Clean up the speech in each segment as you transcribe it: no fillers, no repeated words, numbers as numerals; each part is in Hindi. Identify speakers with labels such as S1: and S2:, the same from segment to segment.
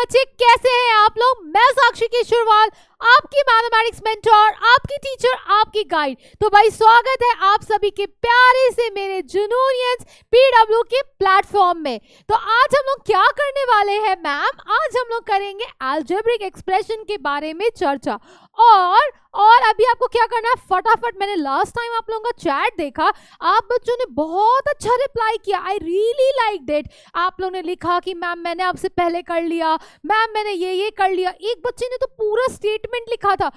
S1: बच्चे, कैसे हैं आप लोग? मैं साक्षी केशरवाल, आपकी मैथमेटिक्स मेंटोर, आपकी टीचर, आपकी गाइड। तो भाई स्वागत है आप सभी के प्यारे से मेरे जूनियर्स पीडब्ल्यू के प्लेटफॉर्म में। तो आज हम लोग क्या करने वाले हैं मैम? आज हम लोग करेंगे अलजेब्रिक एक्सप्रेशन के बारे में चर्चा। और अभी आपको क्या करना है, फटाफट, मैंने लास्ट टाइम आप लोगों का चैट देखा, आप बच्चों ने बहुत अच्छा रिप्लाई किया। I really like that. आप लोगों ने लिखा कि मैम मैंने आपसे पहले कर लिया, मैम मैंने ये कर लिया। एक बच्चे ने तो पूरा स्टेटमेंट लिखा था।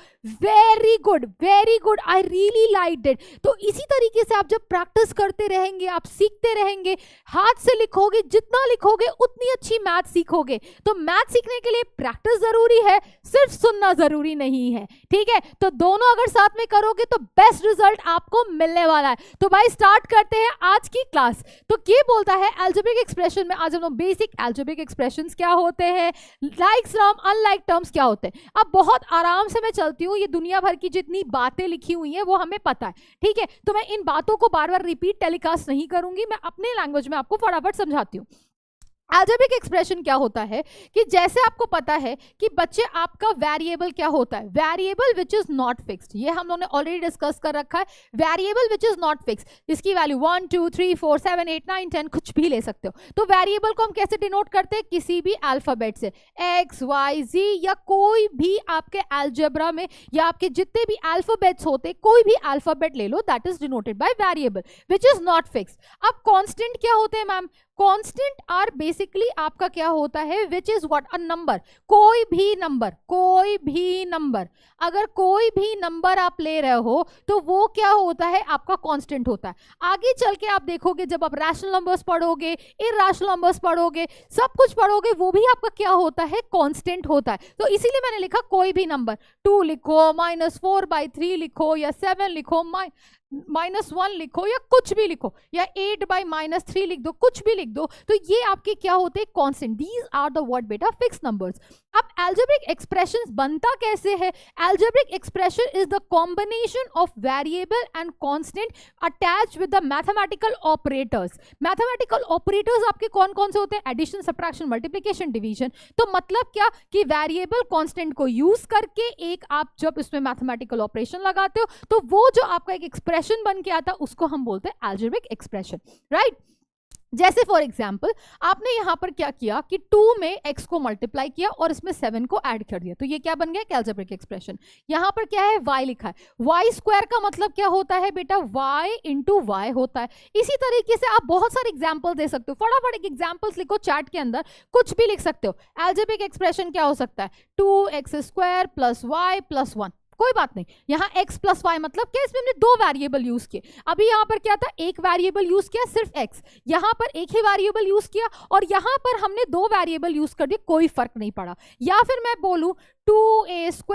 S1: Very good, very good, I really like that. तो इसी तरीके से आप जब प्रैक्टिस करते रहेंगे, आप सीखते रहेंगे, हाथ से लिखोगे, जितना लिखोगे उतनी अच्छी मैथ सीखोगे। तो मैथ सीखने के लिए प्रैक्टिस जरूरी है, सिर्फ सुनना जरूरी नहीं है, ठीक है? तो दोनों अगर साथ में करोगे तो बेस्ट रिजल्ट आपको मिलने वाला है। तो भाई स्टार्ट करते हैं आज की क्लास। तो ये बोलता है अलजेब्रिक एक्सप्रेशन में आज हम लोग बेसिक अलजेब्रिक एक्सप्रेशंस क्या होते हैं, लाइक सम अनलाइक टर्म्स क्या होते हैं। अब बहुत आराम से मैं चलती हूँ, ये दुनिया भर की जितनी बातें लिखी हुई हैं वो हमें पता है, ठीक है? तो मैं इन बातों को बार बार रिपीट टेलीकास्ट नहीं करूंगी, मैं अपने लैंग्वेज में आपको फटाफट समझाती हूँ। अलजेब्रिक एक्सप्रेशन क्या होता है कि जैसे आपको पता है कि बच्चे आपका वेरिएबल क्या होता है, variable which is not fixed. ये हम लोगों ने ऑलरेडी डिस्कस कर रखा है। Variable which is not fixed, इसकी वैल्यू 1 2 3 4 7 8 9 10 कुछ भी ले सकते हो। तो वेरिएबल को हम कैसे डिनोट करते हैं? किसी भी अल्फाबेट से, एक्स वाई जी, या कोई भी आपके अलजेब्रा में या आपके जितने भी अल्फाबेट्स होते, कोई भी अल्फाबेट ले लो, that is denoted by variable which is not fixed. अब कांस्टेंट क्या होते हैं मैम? कांस्टेंट आर बेसिकली आपका क्या होता है, which is what, a number. कोई भी नंबर, कोई भी नंबर, अगर कोई भी नंबर आप ले रहे हो तो वो क्या होता है, आपका कांस्टेंट होता है। आगे चल के आप देखोगे, जब आप रैशनल नंबर्स पढ़ोगे, इरैशनल नंबर्स पढ़ोगे, सब कुछ पढ़ोगे, वो भी आपका क्या होता है, कांस्टेंट होता है। तो इसीलिए मैंने लिखा कोई भी नंबर, 2 लिखो, -4/3 लिखो, या 7 लिखो, -1 लिखो, या कुछ भी लिखो, या 8/-3 लिख दो, कुछ भी लिख दो। तो ये आपके क्या होते हैं, constant. These are the what बेटा, फिक्स्ड नंबर्स। अब अलजेब्रिक एक्सप्रेशंस बनता कैसे है? Algebraic expression is the combination of variable and constant attached with the mathematical operators. Mathematical operators आपके कौन कौन से होते हैं? Addition, subtraction, multiplication, division. तो मतलब क्या कि वेरिएबल कांस्टेंट को यूज करके एक आप जब इसमें मैथमेटिकल ऑपरेशन लगाते हो तो वो जो आपका एक एक्सप्रेशन बन के आता, उसको हम बोलते हैं अलजेब्रिक एक्सप्रेशन, राइट? जैसे फॉर एग्जाम्पल आपने यहां पर क्या किया कि 2 में x को मल्टीप्लाई किया और इसमें 7 को ऐड कर दिया, तो ये क्या बन गया, अलजेब्रिक एक्सप्रेशन। यहां पर क्या है, y लिखा है। y स्क्वायर का मतलब क्या होता है बेटा, y इंटू वाई होता है। इसी तरीके से आप बहुत सारे एग्जाम्पल दे सकते हो, फटाफट एक एग्जाम्पल्स लिखो चैट के अंदर, कुछ भी लिख सकते हो। अलजेब्रिक एक्सप्रेशन क्या हो सकता है, 2x² + y + 1। कोई बात नहीं, यहाँ x + y मतलब क्या, इसमें हमने 2 वेरिएबल यूज किए। अभी यहाँ पर क्या था, एक वेरिएबल यूज किया सिर्फ x, यहाँ पर एक ही वेरिएबल यूज किया, और यहाँ पर हमने 2 वेरिएबल यूज कर दिए, कोई फर्क नहीं पड़ा। या फिर मैं बोलूं 2a² -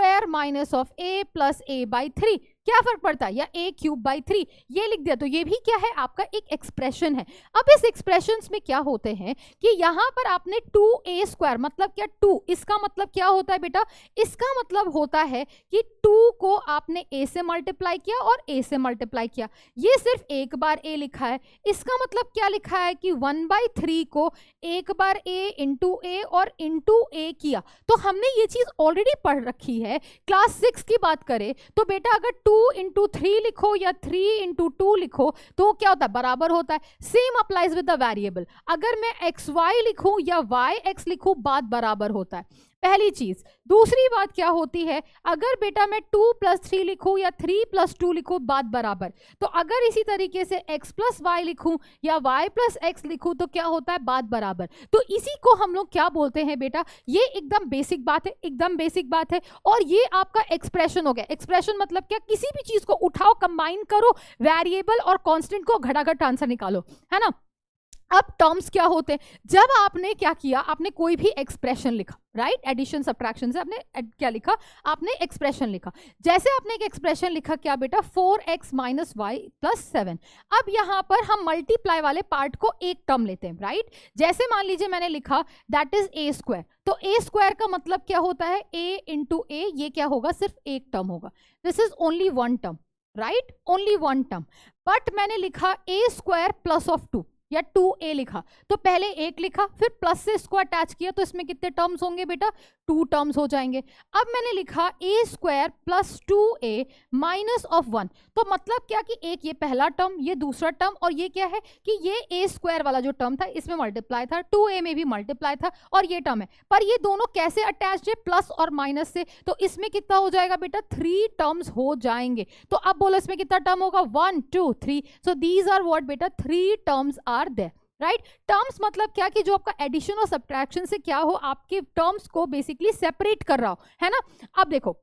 S1: a + a/3, क्या फर्क पड़ता है, या a³/3 ये लिख दिया, तो ये भी क्या है, आपका एक एक्सप्रेशन है। अब इस एक्सप्रेशंस में क्या होते हैं कि यहाँ पर आपने 2a² मतलब क्या, 2, इसका मतलब क्या होता है बेटा, इसका मतलब होता है कि 2 को आपने a से मल्टीप्लाई किया और a से मल्टीप्लाई किया, ये सिर्फ एक बार a लिखा है। इसका मतलब क्या लिखा है कि 1/3 को एक बार a इंटू a और इंटू a किया। तो हमने ये चीज ऑलरेडी पढ़ रखी है। क्लास 6 की बात करें तो बेटा अगर 2 इंटू 3 लिखो या 3 इंटू 2 लिखो तो क्या होता है, बराबर होता है। Same applies with the variable, अगर मैं xy लिखूं या yx लिखूं, बात बराबर होता है, पहली चीज। दूसरी बात क्या होती है, अगर बेटा मैं 2 + 3 लिखूं या 3 + 2 लिखूं, बात बराबर। तो अगर इसी तरीके से x + y लिखूं या y + x लिखूं तो क्या होता है, बात बराबर। तो इसी को हम लोग क्या बोलते हैं बेटा, ये एकदम बेसिक बात है, एकदम बेसिक बात है। और ये आपका एक्सप्रेशन हो गया। एक्सप्रेशन मतलब क्या, किसी भी चीज को उठाओ, कंबाइन करो, वेरिएबल और कांस्टेंट को घटाघट आंसर निकालो, है ना। अब टर्म्स क्या होते हैं, जब आपने क्या किया, आपने कोई भी एक्सप्रेशन लिखा, राइट, एडिशन सब्ट्रैक्शन से आपने क्या लिखा, आपने एक्सप्रेशन लिखा। जैसे आपने एक एक्सप्रेशन लिखा क्या बेटा, 4x - y + 7। अब यहाँ पर हम मल्टीप्लाई वाले पार्ट को एक टर्म लेते हैं, राइट। जैसे मान लीजिए मैंने लिखा दैट इज a², तो a² का मतलब क्या होता है, a इंटू a, ये क्या होगा, सिर्फ एक टर्म होगा। This is only 1 term, right, only 1 term. But मैंने लिखा a² + 2, या 2a लिखा, तो पहले 1 लिखा, फिर प्लस से इसको अटैच किया, तो इसमें कितने टर्म्स होंगे बेटा, 2 टर्म्स हो जाएंगे। अब मैंने लिखा a² plus 2a minus of 1, तो मतलब क्या कि एक ये पहला टर्म, ये दूसरा टर्म, और ये क्या है कि ये a² वाला जो टर्म था इसमें मल्टीप्लाई था, 2a में भी मल्टीप्लाई था, और ये टर्म है, पर ये दोनों कैसे अटैच्ड है, प्लस और माइनस से, तो इसमें कितना हो जाएगा बेटा, 3 टर्म्स हो जाएंगे। तो अब बोलो इसमें कितना टर्म होगा, 1 2 3, सो दीज आर व्हाट बेटा, 3 terms are there, right. Terms मतलब क्या कि जो आपका एडिशन और सब्ट्रैक्शन से क्या हो, आपके टर्म्स को बेसिकली सेपरेट कर रहा हो, है ना। अब देखो,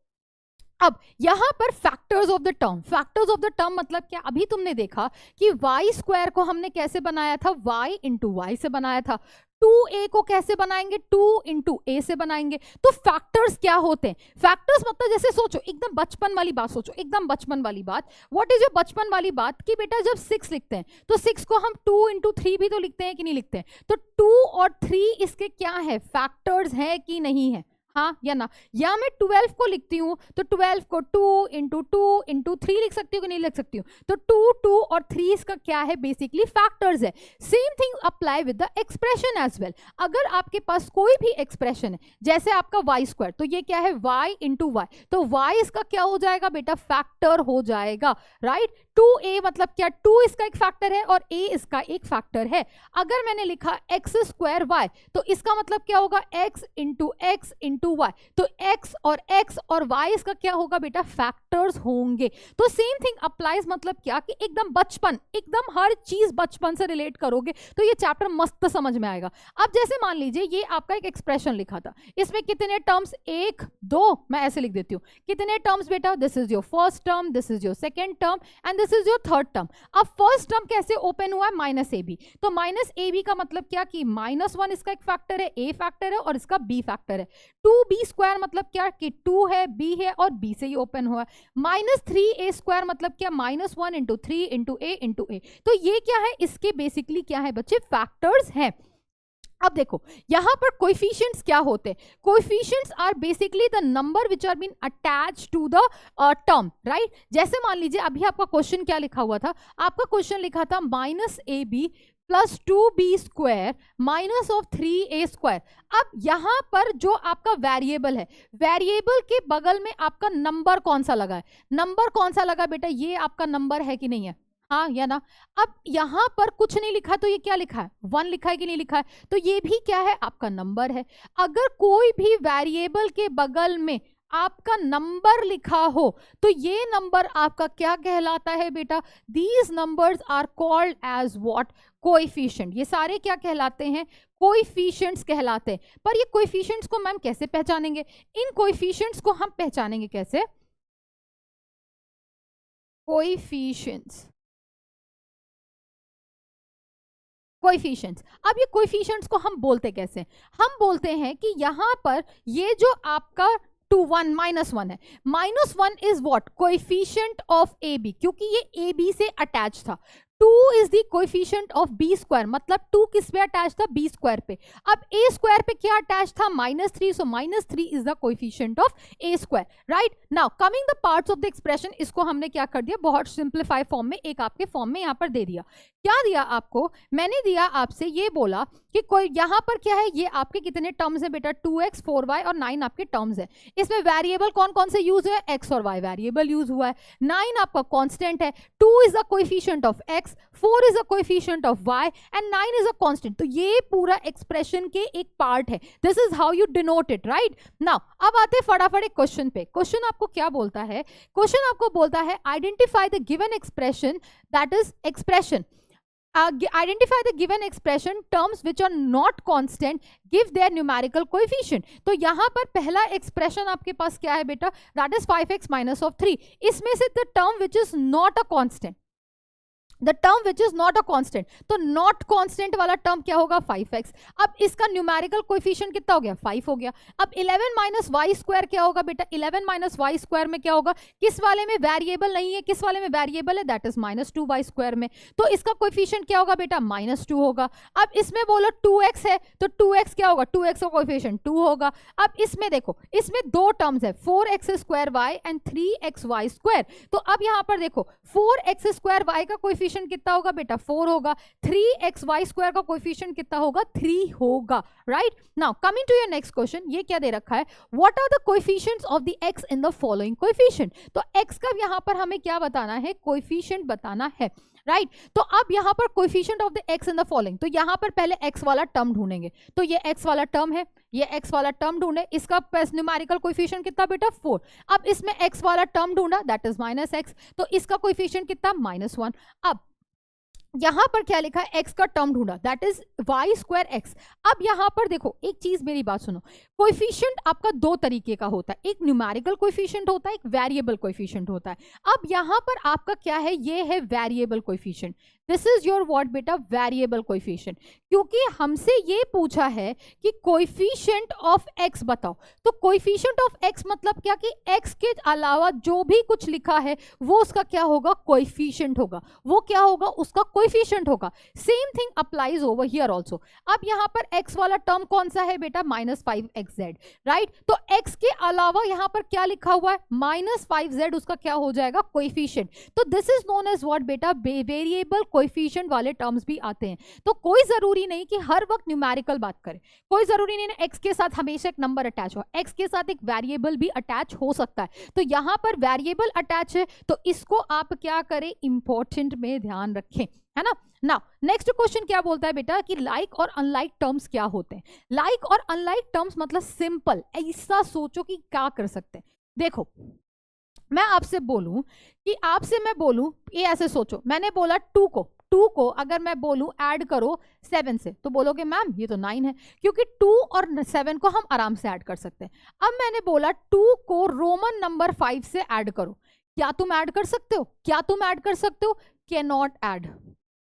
S1: अब यहां पर factors of the term, factors of the term मतलब क्या, अभी तुमने देखा कि y² को हमने कैसे बनाया था, y इंटू वाई से बनाया था, 2a को कैसे बनाएंगे, 2 इंटू a से बनाएंगे। तो फैक्टर्स क्या होते हैं, फैक्टर्स मतलब जैसे सोचो, एकदम बचपन वाली बात सोचो, एकदम बचपन वाली बात, व्हाट इज योर बचपन वाली बात, कि बेटा जब 6 लिखते हैं तो 6 को हम 2 इंटू 3 भी तो लिखते हैं कि नहीं लिखते हैं, तो 2 और 3 इसके क्या है, फैक्टर्स है कि नहीं है, हाँ या ना। या मैं 12 को लिखती हूँ तो 12 को 2 इंटू 3 लिख सकती हूँ कि नहीं लिख सकती हूँ, तो 2 2 और 3 इसका क्या है, बेसिकली फैक्टर्स है। Same thing apply with the expression as well. अगर आपके पास कोई भी एक्सप्रेशन है, जैसे आपका y², तो ये क्या है, y इंटू वाई, तो y इसका क्या हो जाएगा बेटा, फैक्टर हो जाएगा, राइट। 2a मतलब क्या, 2 इसका एक फैक्टर है और a इसका एक फैक्टर है। अगर मैंने लिखा x² y, तो इसका मतलब क्या होगा, x इंटू वाई, तो x और y इसका क्या होगा बेटा, फैक्टर्स होंगे। तो सेम थिंग अप्लाइज, मतलब क्या कि एकदम बचपन, एकदम हर चीज बचपन से रिलेट करोगे तो ये चैप्टर मस्त समझ में आएगा। अब जैसे मान लीजिए ये आपका एक एक्सप्रेशन लिखा था, इसमें कितने टर्म्स, 1 2, मैं ऐसे लिख देती हूँ, कितने टर्म्स बेटा, this is your first term, this is your second term and this is your third term. अब फर्स्ट टर्म कैसे ओपन हुआ है, -ab, तो -ab का मतलब क्या कि -1 इसका एक फैक्टर है, a फैक्टर है और इसका b फैक्टर है। 2b² मतलब क्या कि 2 है, b है और b से ही ओपन हुआ है। -3a² मतलब क्या, -1 इंटू 3 इंटू a, तो ये क्या है, इसके बेसिकली क्या है बच्चे, फैक्टर्स हैं। अब देखो यहां पर कोएफिशिएंट्स क्या होते हैं, coefficients are basically the number which are been attached to the term, right. जैसे मान लीजिए अभी आपका क्वेश्चन क्या लिखा हुआ था, आपका क्वेश्चन लिखा था -ab plus 2b² minus of 3a²। अब यहां पर जो आपका वेरिएबल है, वेरिएबल के बगल में आपका नंबर कौन सा लगा है, नंबर कौन सा लगा बेटा, ये आपका नंबर है कि नहीं है, हाँ या ना। अब यहां पर कुछ नहीं लिखा, तो ये क्या लिखा है, 1 लिखा है कि नहीं लिखा है, तो ये भी क्या है, आपका नंबर है। अगर कोई भी वेरिएबल के बगल में आपका नंबर लिखा हो तो ये नंबर आपका क्या कहलाता है बेटा, these numbers are called as what, coefficient. ये सारे क्या कहलाते हैं, कोएफिशिएंट्स कहलाते हैं। पर ये कोएफिशिएंट्स को मैम कैसे पहचानेंगे, इन कोएफिशिएंट्स को हम पहचानेंगे कैसे, कोएफिशिएंट्स, कोएफिशिएंट्स। अब ये कोएफिशिएंट्स को हम बोलते कैसे, हम बोलते हैं कि यहां पर ये जो आपका 2 1 -1 है, -1 is what, coefficient of AB, क्योंकि ये AB से अटैच था। 2 is the coefficient of b², मतलब 2 किस पे अटैच था, b² पे। अब a² पे क्या अटैच था, -3, सो -3 is the coefficient of a², right. Now coming the parts of the expression, इसको हमने क्या कर दिया, बहुत सिंप्लीफाई फॉर्म में, एक आपके फॉर्म में यहाँ पर दे दिया। क्या दिया आपको, मैंने दिया आपसे ये बोला कि कोई यहाँ पर क्या है, ये आपके कितने टर्म्स है बेटा, 2x 4y और 9 आपके टर्म्स है। इसमें वेरिएबल कौन कौन से यूज है, x और y वेरिएबल यूज हुआ है, 9 आपका कांस्टेंट है, 2 is the coefficient of x, 4 is a coefficient of y and 9 is a constant। तो ये पूरा एक्सप्रेशन के एक पार्ट है, this is how you denote it, right. Now अब आते फटाफट एक क्वेश्चन पे। क्वेश्चन आपको क्या बोलता है, क्वेश्चन आपको बोलता है identify the given expression, that is expression, identify the given expression terms which are not constant, give their numerical coefficient। तो यहां पर पहला एक्सप्रेशन आपके पास क्या है बेटा, that is 5x minus of 3। इसमें से the term which is not a constant, the term which is not a constant, तो नॉट कांस्टेंट वाला टर्म क्या होगा, 5x। अब इसका न्यूमेरिकल कोएफिशिएंट कितना हो गया, 5 हो गया। अब 11 माइनस वाई स्क्वायर क्या होगा बेटा, 11 माइनस वाई स्क्वायर में क्या होगा, किस वाले में वेरिएबल नहीं है, किस वाले में वेरिएबल है, दैट इज -2y स्क्वायर में, तो इसका कोएफिशिएंट क्या होगा बेटा, -2 होगा। अब इसमें बोलो 2x है तो 2x क्या होगा, 2x का कोएफिशिएंट 2 होगा। अब इसमें देखो, इसमें दो टर्म्स है, 4x² y and 3xy square. तो अब यहां पर देखो 4x² y का कोएफिशिएंट कोएफिशिएंट कितना होगा बेटा 4 होगा, 3xy स्क्वायर का कोएफिशिएंट कितना होगा 3 होगा, right. Now coming to your next question, ये क्या दे रखा है, what are the coefficients of the x in the following coefficient. तो x का यहाँ पर हमें क्या बताना है, कोएफिशिएंट बताना है, राइट। तो अब यहाँ पर coefficient of the x in the following, तो यहाँ पर पहले x वाला टर्म ढूंढेंगे, तो ये x वाला टर्म है, ये x वाला टर्म ढूंढे, इसका न्यूमेरिकल कोएफिशिएंट कितना बेटा 4। अब इसमें x वाला टर्म ढूंढा दैट इज -x, तो इसका कोएफिशिएंट कितना -1। अब यहां पर क्या लिखा है, x का टर्म ढूंढा that is y square x। अब यहां पर देखो एक चीज, मेरी बात सुनो, कोएफिशिएंट आपका दो तरीके का होता है, एक न्यूमेरिकल कोएफिशिएंट होता है, एक वेरिएबल कोएफिशिएंट होता है। अब यहां पर आपका क्या है, ये है variable coefficient, this is your what बेटा, वेरिएबल कोएफिशिएंट, क्योंकि हमसे ये पूछा है कि कोएफिशिएंट ऑफ x बताओ। तो कोएफिशिएंट ऑफ x मतलब क्या कि x के अलावा जो भी कुछ लिखा है वो उसका क्या होगा, कोएफिशिएंट होगा, वो क्या होगा, उसका कोएफिशिएंट होगा। Same thing applies over here also. अब यहाँ पर x वाला टर्म कौन सा है बेटा, -5xz, राइट। तो x के अलावा यहाँ पर क्या लिखा हुआ है, -5z, उसका क्या हो जाएगा, कोएफिशिएंट। तो this is known as what बेटा, वेरिएबल कोएफिशिएंट वाले टर्म्स भी आते हैं। तो कोई जरूरी नहीं कि हर वक्त न्यूमेरिकल बात करें, कोई जरूरी नहीं है x के साथ हमेशा एक नंबर अटैच हो, x के साथ एक वेरिएबल भी अटैच हो सकता है। तो यहाँ पर वेरिएबल अटैच है, तो इसको आप क्या करें, इंपॉर्टेंट में ध्यान रखें, है ना। नाउ नेक्स्ट क्वेश्चन क्या बोलता है बेटा कि लाइक और अनलाइक टर्म्स क्या होते हैं। लाइक और अनलाइक टर्म्स मतलब सिंपल, ऐसा सोचो कि क्या कर सकते हैं। देखो मैं आपसे बोलूं कि आपसे मैं बोलूं, ये ऐसे सोचो, मैंने बोला 2 को अगर मैं बोलूं ऐड करो 7 से, तो बोलोगे मैम ये तो 9 है, क्योंकि 2 और 7 को हम आराम से ऐड कर सकते हैं। अब मैंने बोला 2 को रोमन नंबर 5 से ऐड करो, क्या तुम ऐड कर सकते हो, क्या तुम ऐड कर सकते हो, can not add,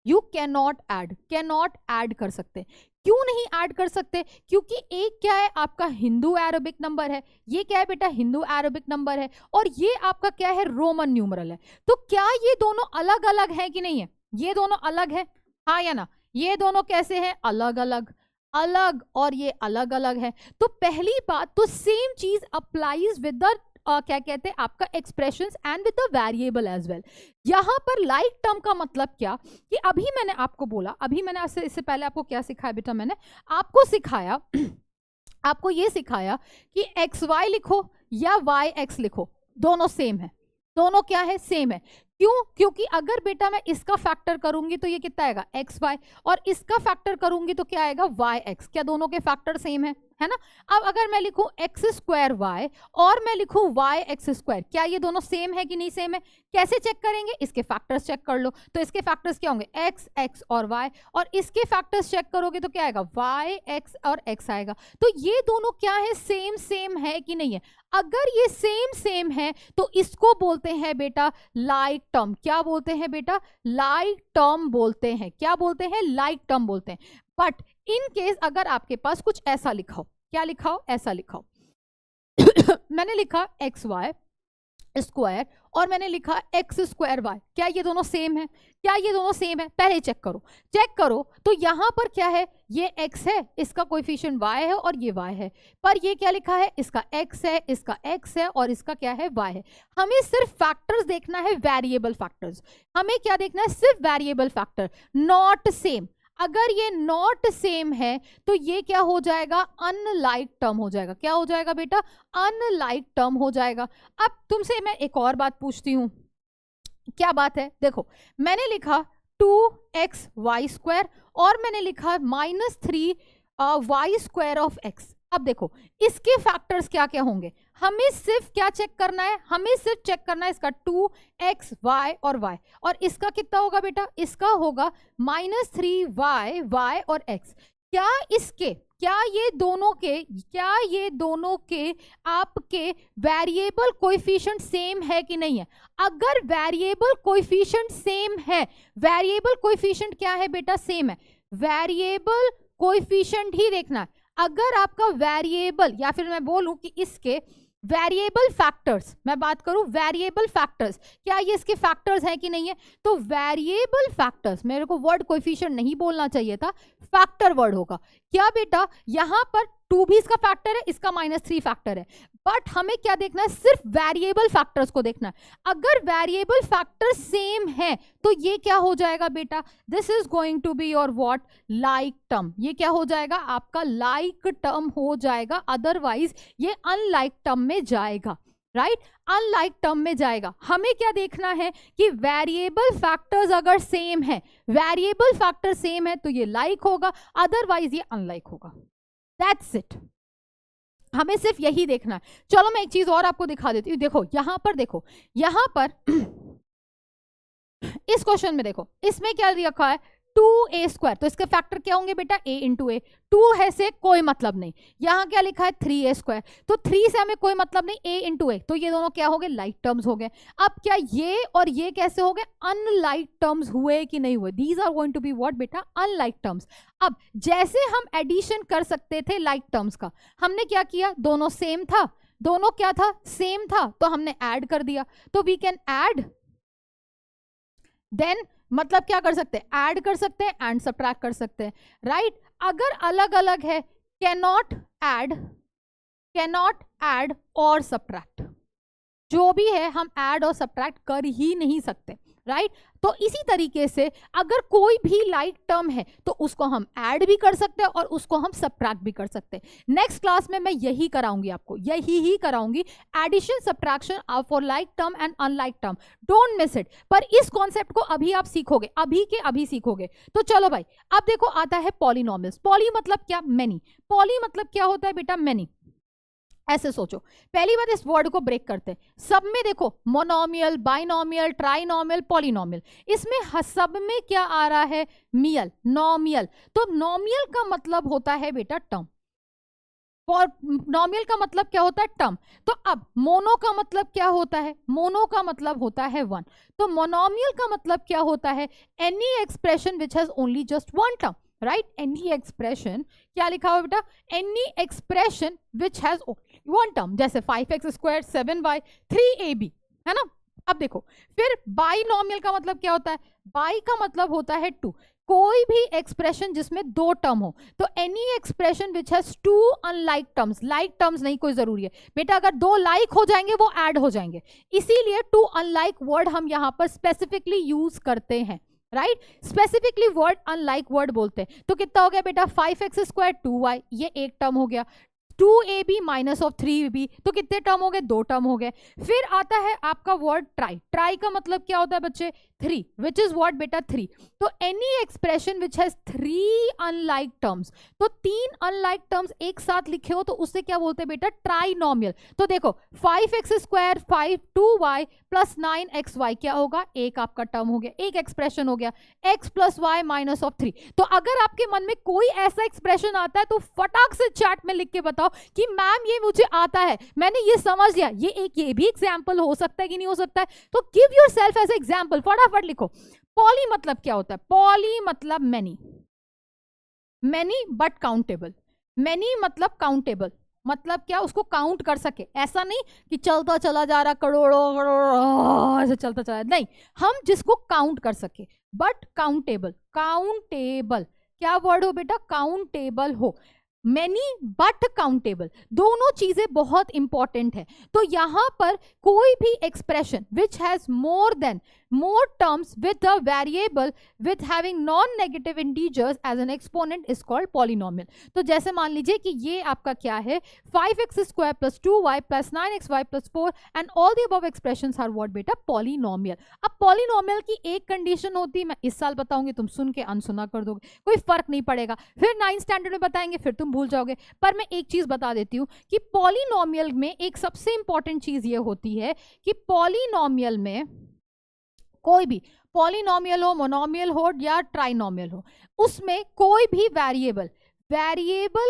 S1: you can not add, can not add कर सकते। क्यों नहीं ऐड कर सकते, क्योंकि एक क्या है आपका हिंदू अरेबिक नंबर है, ये क्या है बेटा, हिंदू अरेबिक नंबर है, और ये आपका क्या है, रोमन न्यूमरल है। तो क्या ये दोनों अलग अलग है कि नहीं है, ये दोनों अलग है, हाँ या ना, ये दोनों कैसे हैं, अलग अलग, अलग, और ये अलग अलग है। तो पहली बात तो सेम चीज अप्लाइज विद द क्या कहते हैं आपका expressions and with the variable as well. यहां पर लाइक टर्म का मतलब क्या कि अभी मैंने आपको बोला, अभी मैंने इससे पहले आपको क्या सिखाया बेटा, मैंने आपको सिखाया आपको ये सिखाया कि xy लिखो या yx लिखो, दोनों सेम है, दोनों क्या है, सेम है। क्यों, क्योंकि अगर बेटा मैं इसका फैक्टर करूंगी तो ये कितना आएगा xy, और इसका फैक्टर करूंगी तो क्या आएगा yx, क्या दोनों के फैक्टर सेम है ना। अब अगर मैं लिखूं x² y और मैं लिखूं yx², क्या ये दोनों सेम है कि नहीं सेम है, कैसे चेक करेंगे, इसके फैक्टर्स चेक कर लो, तो इसके फैक्टर्स क्या होंगे, x और y, और इसके फैक्टर्स चेक करोगे तो क्या आएगा, y x और x आएगा। तो ये दोनों क्या है, सेम है कि नहीं है। अगर ये सेम है तो इसको बोलते हैं बेटा लाइक टर्म। क्या बोलते हैं बेटा, लाइक टर्म बोलते हैं, क्या बोलते हैं, लाइक टर्म बोलते हैं। बट इन केस अगर आपके पास कुछ ऐसा लिखा हो, क्या लिखा हो, ऐसा लिखा हो मैंने लिखा xy स्क्वायर और मैंने लिखा x² y, क्या ये दोनों सेम है, क्या ये दोनों सेम है, पहले चेक करो। तो यहां पर क्या है, ये x है, इसका कोएफिशिएंट y है और ये y है, पर ये क्या लिखा है, इसका x है, इसका x है और इसका क्या है, y है। हमें सिर्फ फैक्टर्स देखना है, वेरिएबल फैक्टर्स, हमें क्या देखना है, सिर्फ वेरिएबल फैक्टर, नॉट सेम। अगर ये नॉट सेम है तो ये क्या हो जाएगा, अनलाइक टर्म हो जाएगा। क्या हो जाएगा बेटा, अनलाइक टर्म हो जाएगा। अब तुमसे मैं एक और बात पूछती हूं, क्या बात है, देखो मैंने लिखा 2xy² और मैंने लिखा -3y² ऑफ x। अब देखो इसके फैक्टर्स क्या क्या होंगे, हमें सिर्फ क्या चेक करना है, हमें सिर्फ चेक करना है इसका 2x y और y, और इसका कितना होगा बेटा, इसका होगा -3y y और x। क्या ये दोनों के आपके वेरिएबल कोएफिशिएंट सेम है कि नहीं है। अगर वेरिएबल कोएफिशिएंट सेम है, वेरिएबल कोएफिशिएंट क्या है बेटा, सेम है, वेरिएबल कोएफिशिएंट ही देखना है। अगर आपका वेरिएबल, या फिर मैं बोलूं कि इसके वेरिएबल फैक्टर्स, मैं बात करूं वेरिएबल फैक्टर्स, क्या ये इसके फैक्टर्स हैं कि नहीं है, तो वेरिएबल फैक्टर्स, मेरे को वर्ड कोएफिशिएंट नहीं बोलना चाहिए था, फैक्टर वर्ड होगा। क्या बेटा, यहां पर 2 भी इसका फैक्टर है, इसका -3 फैक्टर है, बट हमें क्या देखना है, सिर्फ वेरिएबल फैक्टर्स को देखना है। अगर वेरिएबल फैक्टर सेम है तो ये क्या हो जाएगा बेटा, this is going to be your what, like term. ये क्या हो जाएगा, आपका लाइक टर्म हो जाएगा, अदरवाइज ये अनलाइक टर्म में जाएगा, राइट, अनलाइक टर्म में जाएगा। हमें क्या देखना है कि वेरिएबल फैक्टर्स अगर सेम है, वेरिएबल फैक्टर सेम है तो ये लाइक होगा, अदरवाइज ये अनलाइक होगा। दैट्स इट, हमें सिर्फ यही देखना है। चलो मैं एक चीज और आपको दिखा देती हूँ। देखो यहां पर, देखो यहां पर इस क्वेश्चन में देखो, इसमें क्या रखा है, 2a², तो इसके फैक्टर क्या होंगे बेटा, a इंटू ए। 2 है से कोई मतलब नहीं, यहाँ क्या लिखा है 3a², तो 3 से हमें कोई मतलब नहीं, a इंटू ए, तो ये दोनों क्या हो गए, लाइक टर्म्स हो गए। अब क्या ये और ये कैसे हो गए, अनलाइक टर्म्स हुए कि नहीं हुए, these are going to be what बेटा, अनलाइक टर्म्स। अब जैसे हम एडिशन कर सकते थे लाइक टर्म्स का, हमने क्या किया, दोनों सेम था, दोनों क्या था, सेम था, तो हमने ऐड कर दिया। तो वी कैन ऐड, देन मतलब क्या कर सकते हैं, ऐड कर सकते हैं एंड सब्ट्रैक्ट कर सकते हैं, राइट। अगर अलग अलग है, कैनॉट ऐड और सब्ट्रैक्ट, जो भी है हम ऐड और सब्ट्रैक्ट कर ही नहीं सकते, राइट। तो इसी तरीके से अगर कोई भी लाइक टर्म है तो उसको हम ऐड भी कर सकते हैं और उसको हम सब्ट्रैक्ट भी कर सकते हैं। नेक्स्ट क्लास में मैं यही कराऊंगी, आपको यही ही कराऊंगी, addition subtraction for like term and unlike term, don't miss it. पर इस कॉन्सेप्ट को अभी आप सीखोगे, अभी के अभी सीखोगे। तो चलो भाई, अब देखो आता है पॉलिनोमियल्स। पॉली मतलब क्या, मेनी। पॉली मतलब क्या होता है बेटा, मेनी। ऐसे सोचो, पहली बात इस वर्ड को ब्रेक करते हैं। सब में देखो मोनोमियल, बाइनोमियल, ट्राइनोमियल, पॉलिनोमियल, इसमें सब में क्या आ रहा है, मियल, नोमियल। तो नोमियल का मतलब होता है बेटा टर्म, और नोमियल का मतलब क्या होता है, टर्म। तो अब मोनो का मतलब क्या होता है, मोनो का मतलब होता है वन। तो मोनोमियल का मतलब क्या होता है, any expression which has only just one term, right. Any expression, क्या लिखा हुआ बेटा, any expression which has one term, जैसे 5x², 7y, 3ab, है ना। अब देखो फिर बाइनोमियल का मतलब क्या होता है, बाई का मतलब होता है 2, कोई भी एक्सप्रेशन जिसमें 2 टर्म हो। तो any expression which has 2 unlike terms, like terms नहीं कोई जरूरी है बेटा, अगर 2 लाइक हो जाएंगे वो ऐड हो जाएंगे, इसीलिए 2 अनलाइक वर्ड हम यहाँ पर स्पेसिफिकली यूज करते हैं, right. Specifically word unlike word बोलते हैं। तो कितना हो गया बेटा, 5x², 2y, ये एक टर्म हो गया, 2ab माइनस ऑफ 3b, तो कितने टर्म हो गए, 2 टर्म हो गए। फिर आता है आपका वर्ड ट्राई। ट्राई का मतलब क्या होता है बच्चे, 3, विच इज व्हाट बेटा, 3। तो any expression which has 3 unlike terms, तो 3 अनलाइक टर्म्स एक साथ लिखे हो तो उससे क्या बोलते हैं बेटा, ट्राइनोमियल। तो देखो 5x², 2y प्लस 9xy क्या होगा, एक आपका टर्म हो गया, एक एक्सप्रेशन हो गया, x plus y minus of 3। तो अगर आपके मन में कोई ऐसा एक्सप्रेशन आता है तो फटाक से चैट में लिख के बताओ कि मैम ये मुझे आता है, मैंने ये समझ लिया। ये भी एग्जाम्पल हो सकता है कि नहीं हो सकता है, तो गिव योरसेल्फ एज एग्जाम्पल, फटाफट लिखो। पॉली मतलब क्या होता है, पॉली मतलब many, many but countable. Many मतलब काउंटेबल, मतलब क्या, उसको काउंट कर सके, ऐसा नहीं कि चलता चला जा रहा करोड़ों करोड़ों ऐसे चलता चला, नहीं, हम जिसको काउंट कर सके, बट काउंटेबल। काउंटेबल क्या वर्ड हो बेटा, काउंटेबल हो। मेनी बट काउंटेबल, दोनों चीजें बहुत इंपॉर्टेंट है। तो यहां पर कोई भी expression which has more terms with a variable with having non-negative integers as an exponent is called polynomial। तो जैसे मान लीजिए कि ये आपका क्या है, 5x² plus 2y plus 9xy plus 4 and all the above expressions are what बेटा, polynomial। अब polynomial की एक कंडीशन होती है, मैं इस साल बताऊंगी, तुम सुन के अनसुना कर दोगे, कोई फर्क नहीं पड़ेगा, फिर 9th स्टैंडर्ड में बताएंगे, फिर तुम भूल जाओगे। पर मैं एक चीज बता देती हूँ कि पॉलिनोमियल में एक सबसे इंपॉर्टेंट चीज ये होती है कि पॉलिनोमियल में कोई भी पॉलिनोमियल हो, मोनोमियल हो या ट्राइनोमियल हो, उसमें कोई भी वेरिएबल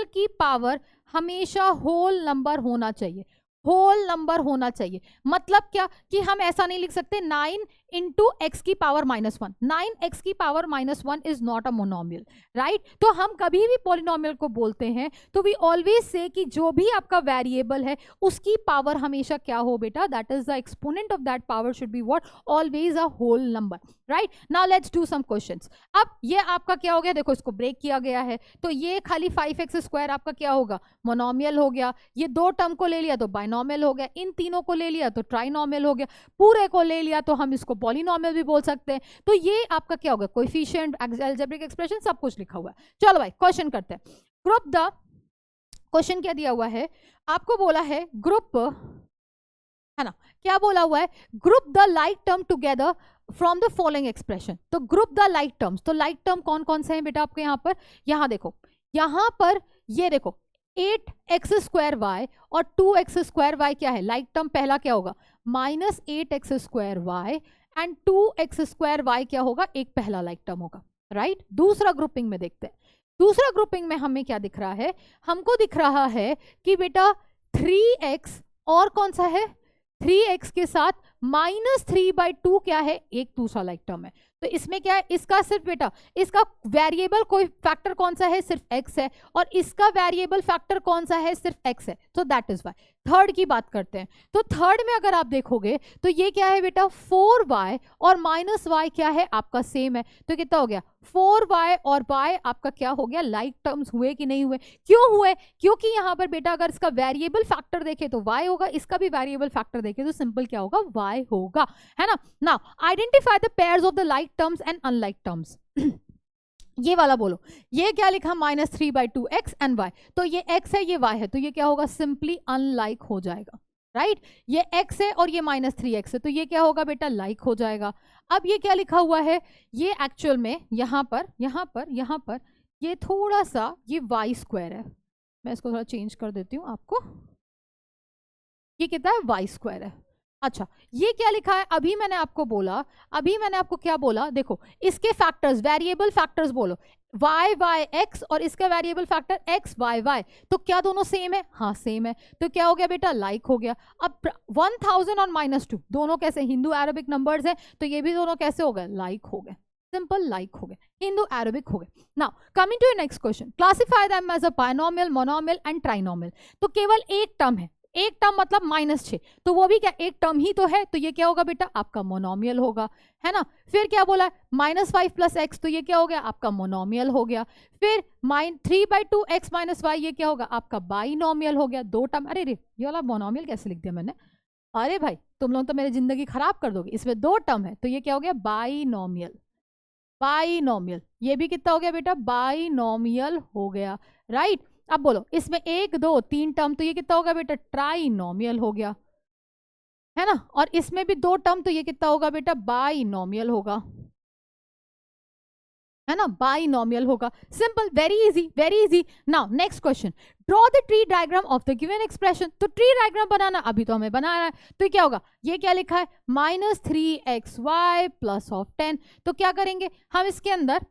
S1: की पावर हमेशा होल नंबर होना चाहिए। होल नंबर होना चाहिए मतलब क्या कि हम ऐसा नहीं लिख सकते 9 into x की पावर -1, 9x की power -1 is not a monomial, right. तो हम कभी भी पॉलिनोमियल को बोलते हैं तो वी ऑलवेज से कि जो भी आपका वेरिएबल है उसकी पावर हमेशा क्या हो बेटा, that is the exponent of that power should be what, always a whole number, right. Now let's do some questions. अब ये आपका क्या हो गया, देखो इसको ब्रेक किया गया है, तो ये खाली 5x² आपका क्या होगा, मोनोमियल हो गया। ये दो टर्म को ले लिया तो बाइनोमियल हो गया, इन तीनों को ले लिया तो ट्राइनोमियल हो गया, पूरे को ले लिया तो हम इसको पॉलिनोमियल भी बोल सकते हैं। तो ये आपका क्या होगा, कोएफिशिएंट, अलजेब्रिक एक्सप्रेशन, सब कुछ लिखा हुआ है। चलो भाई क्वेश्चन करते हैं। ग्रुप द, क्वेश्चन क्या दिया हुआ है आपको, बोला है ग्रुप, है ना, क्या बोला हुआ है, group the like term together from the following expression. तो ग्रुप द लाइक टर्म्स, तो लाइक टर्म कौन कौन से हैं बेटा आपके यहाँ पर, यहाँ देखो, यहाँ पर ये देखो 8x² और 2x² क्या है, लाइक टर्म पहला क्या होगा, -8x² एंड 2x² क्या होगा, एक पहला लाइक टर्म होगा, राइट। दूसरा ग्रुपिंग में देखते हैं, दूसरा ग्रुपिंग में हमें क्या दिख रहा है, हमको दिख रहा है कि बेटा 3x और कौन सा है, 3x के साथ -3/2 क्या है, एक दूसरा लाइक टर्म है। तो इसमें क्या है, इसका सिर्फ बेटा इसका वेरिएबल कोई फैक्टर कौन सा है, सिर्फ x है, और इसका वेरिएबल फैक्टर कौन सा है, सिर्फ x है। तो दैट इज वाई। थर्ड की बात करते हैं, तो थर्ड में अगर आप देखोगे तो ये क्या है बेटा, 4y और -y क्या है आपका सेम है, तो कितना हो गया, 4y और y आपका क्या हो गया, लाइक टर्म्स हुए कि नहीं हुए, क्यों हुए, क्योंकि यहाँ पर बेटा अगर इसका वेरिएबल फैक्टर देखे तो y होगा, इसका भी वेरिएबल फैक्टर देखे तो सिंपल क्या होगा, y होगा, है ना। Now identify the pairs of the like terms and unlike terms. ये वाला बोलो, ये क्या लिखा, -3/2 x एंड y, तो ये x है ये y है, तो ये क्या होगा, सिंपली अनलाइक हो जाएगा, राइट। ये x है और ये -3x है, तो ये क्या होगा बेटा, लाइक हो जाएगा। अब ये क्या लिखा हुआ है, ये एक्चुअल में यहाँ पर ये थोड़ा सा ये y² है, मैं इसको थोड़ा चेंज कर देती हूँ आपको, ये कितना है, y² है। अच्छा, ये क्या लिखा है, अभी मैंने आपको क्या बोला, देखो इसके फैक्टर्स, वेरिएबल फैक्टर्स बोलो, y x और इसका वेरिएबल फैक्टर x y, तो क्या दोनों सेम है, हाँ सेम है, तो क्या हो गया बेटा, लाइक हो गया। अब 1000 और -2 दोनों कैसे, हिंदू अरेबिक नंबर्स है, तो ये भी दोनों कैसे हो गए, लाइक हो गए, सिंपल लाइक हो गए, हिंदू अरेबिक हो गए। Now coming to your next question, classify them as a binomial, monomial and trinomial. तो केवल एक टर्म है, एक टर्म मतलब -6, तो वो भी क्या, एक टर्म ही तो है, तो ये क्या होगा बेटा, आपका मोनोमियल होगा, है ना। फिर क्या बोला, -5 + x, तो ये क्या हो गया, आपका मोनोमियल हो गया। फिर 3/2 x - y, ये क्या होगा, आपका बाइनोमियल हो गया, दो टर्म। अरे रे, ये वाला मोनोमियल कैसे लिख दिया मैंने, अरे भाई तुम लोग तो मेरी जिंदगी खराब कर दोगे, इसमें दो टर्म है, तो ये क्या हो गया, बाइनोमियल, बाइनोमियल। ये भी कितना हो गया बेटा, बाइनोमियल हो गया, राइट। अब बोलो इसमें 1 2 3 टर्म, तो ये कितना होगा बेटा, ट्राइनोमियल हो गया, है ना। और इसमें भी 2 टर्म, तो ये कितना होगा बेटा, बाइनोमियल होगा, है ना, बाइनोमियल होगा। Simple, very easy. Now next question, draw the tree diagram of the given expression. तो ट्री डायग्राम बनाना अभी तो हमें बनाना है, तो क्या होगा, ये क्या लिखा है, -3xy + 10। तो क्या करेंगे हम, इसके अंदर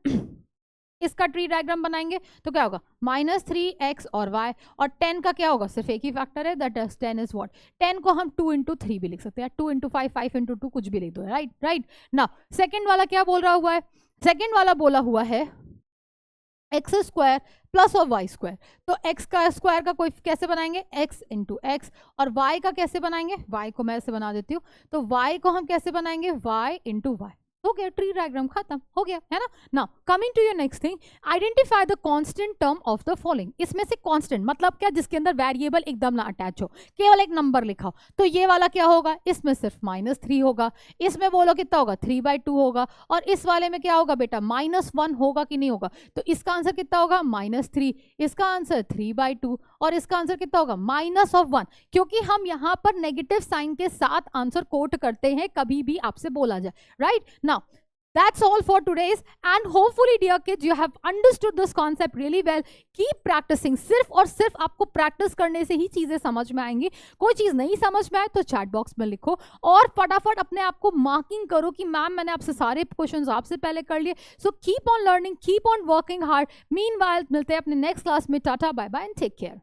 S1: इसका ट्री डायग्राम बनाएंगे, तो क्या होगा, -3x और y, और 10 का क्या होगा, सिर्फ एक ही फैक्टर है, दैट इज 10 इज व्हाट, 10 को हम 2 × 3 भी लिख सकते हैं, 2 × 5 5 × 2 कुछ भी लिख दो, राइट। नाउ सेकंड वाला क्या बोल रहा हुआ है, सेकंड वाला बोला हुआ है x² + और y²। तो x का स्क्वायर का कोई कैसे बनाएंगे, x × x, और y का कैसे बनाएंगे, y को मैं ऐसे बना देती हूँ, तो y को हम कैसे बनाएंगे, y × y। हो गया, ट्री डायग्राम खत्म हो गया, है ना। Now coming to your next thing, identify the constant term of the following. इसमें से कांस्टेंट मतलब क्या, जिसके अंदर वेरिएबल एकदम ना अटैच हो, केवल एक नंबर लिखा हो। तो ये वाला क्या होगा, इसमें सिर्फ -3 होगा, इसमें बोलो कितना होगा, 3/2 होगा, और इस वाले में क्या होगा बेटा, -1 होगा कि नहीं होगा। तो इसका आंसर कितना होगा, -3, इसका आंसर 3/2, और इसका आंसर कितना होगा, -1, क्योंकि हम यहाँ पर नेगेटिव साइन के साथ आंसर कोट करते हैं, कभी भी आपसे बोला जाए, right. Now, that's all for today's, and hopefully dear kids you have understood this concept really well. Keep practicing, सिर्फ और सिर्फ आपको प्रैक्टिस करने से ही चीजें समझ में आएंगी। कोई चीज नहीं समझ में आए तो चैट बॉक्स में लिखो, और फटाफट अपने आप को मार्किंग करो कि मैम मैंने आपसे सारे क्वेश्चंस आपसे पहले कर लिए। So keep on learning, keep on working hard. Meanwhile मिलते हैं अपने नेक्स्ट क्लास में। Tata, bye bye and take care.